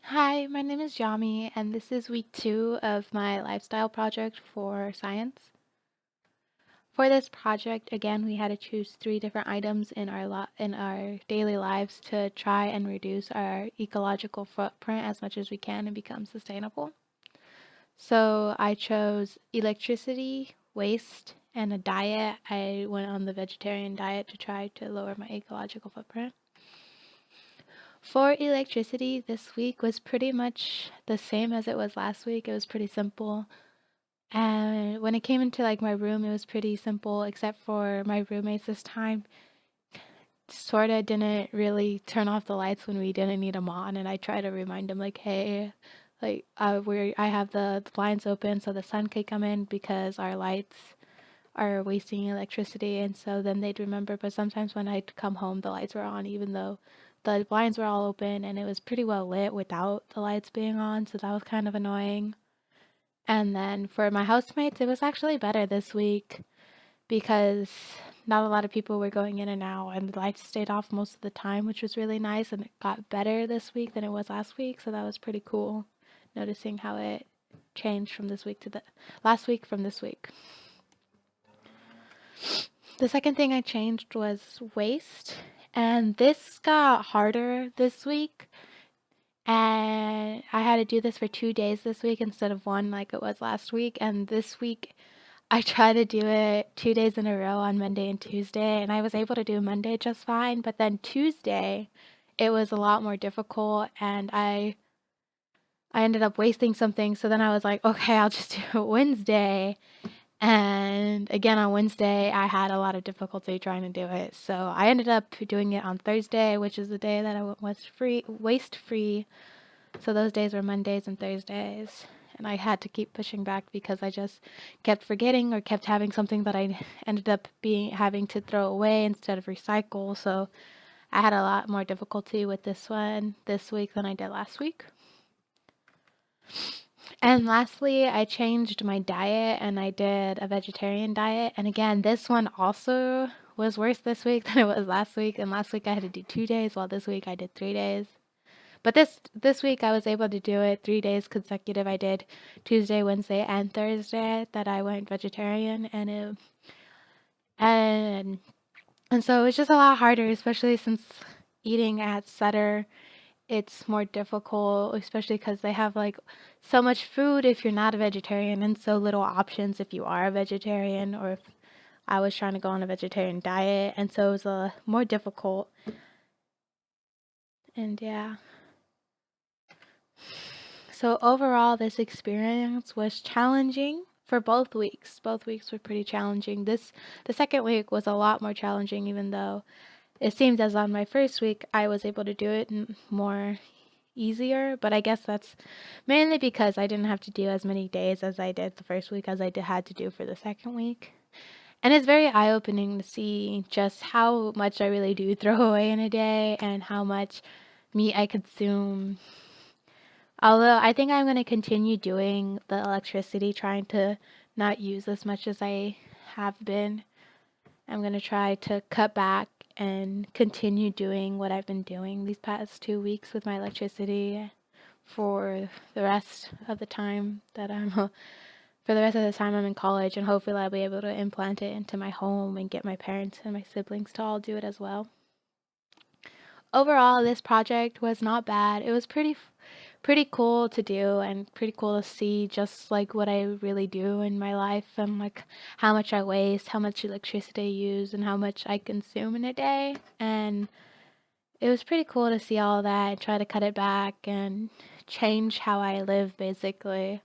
Hi, my name is Yami, and this is week 2 of my lifestyle project for science. For this project, again, we had to choose 3 different items in our daily lives to try and reduce our ecological footprint as much as we can and become sustainable. So I chose electricity, waste, and a diet. I went on the vegetarian diet to try to lower my ecological footprint. For electricity, this week was pretty much the same as it was last week. It was pretty simple. And when it came into like my room, it was pretty simple, except for my roommates this time sorta didn't really turn off the lights when we didn't need them on. And I try to remind them like, hey, like I have the blinds open so the sun could come in because our lights are wasting electricity. And so then they'd remember. But sometimes when I'd come home, the lights were on, even though the blinds were all open and it was pretty well lit without the lights being on. So that was kind of annoying. And then for my housemates, it was actually better this week because not a lot of people were going in and out, and the lights stayed off most of the time, which was really nice. And it got better this week than it was last week, so that was pretty cool, noticing how it changed from this week to the last week from this week. The second thing I changed was waste, and this got harder this week. And I had to do this for 2 days this week instead of one like it was last week. And this week I tried to do it 2 days in a row on Monday and Tuesday, and I was able to do Monday just fine. But then Tuesday, it was a lot more difficult, and I ended up wasting something. So then I was like, okay, I'll just do it Wednesday. And again, on Wednesday, I had a lot of difficulty trying to do it. So I ended up doing it on Thursday, which is the day that I was waste free. So those days were Mondays and Thursdays. And I had to keep pushing back because I just kept forgetting or kept having something that I ended up having to throw away instead of recycle. So I had a lot more difficulty with this one this week than I did last week. And lastly, I changed my diet and I did a vegetarian diet. And again, this one also was worse this week than it was last week. And last week I had to do 2 days, while this week I did 3 days. But this week I was able to do it 3 days consecutive. I did Tuesday, Wednesday, and Thursday that I went vegetarian, and so it was just a lot harder, especially since eating at Sutter, it's more difficult, especially because they have like so much food if you're not a vegetarian and so little options if you are a vegetarian, or if I was trying to go on a vegetarian diet, and so it was more difficult. And yeah. So overall, this experience was challenging for both weeks. Both weeks were pretty challenging. The second week was a lot more challenging, even though it seemed as on my first week I was able to do it more easier. But I guess that's mainly because I didn't have to do as many days as I did the first week as had to do for the second week. And it's very eye-opening to see just how much I really do throw away in a day and how much meat I consume. Although I think I'm going to continue doing the electricity, trying to not use as much as I have been. I'm going to try to cut back and continue doing what I've been doing these past 2 weeks with my electricity for the rest of the time that I'm in college, and hopefully I'll be able to implant it into my home and get my parents and my siblings to all do it as well. Overall, this project was not bad. It was pretty cool to do and pretty cool to see just like what I really do in my life, and like how much I waste, how much electricity I use, and how much I consume in a day. And it was pretty cool to see all that and try to cut it back and change how I live basically.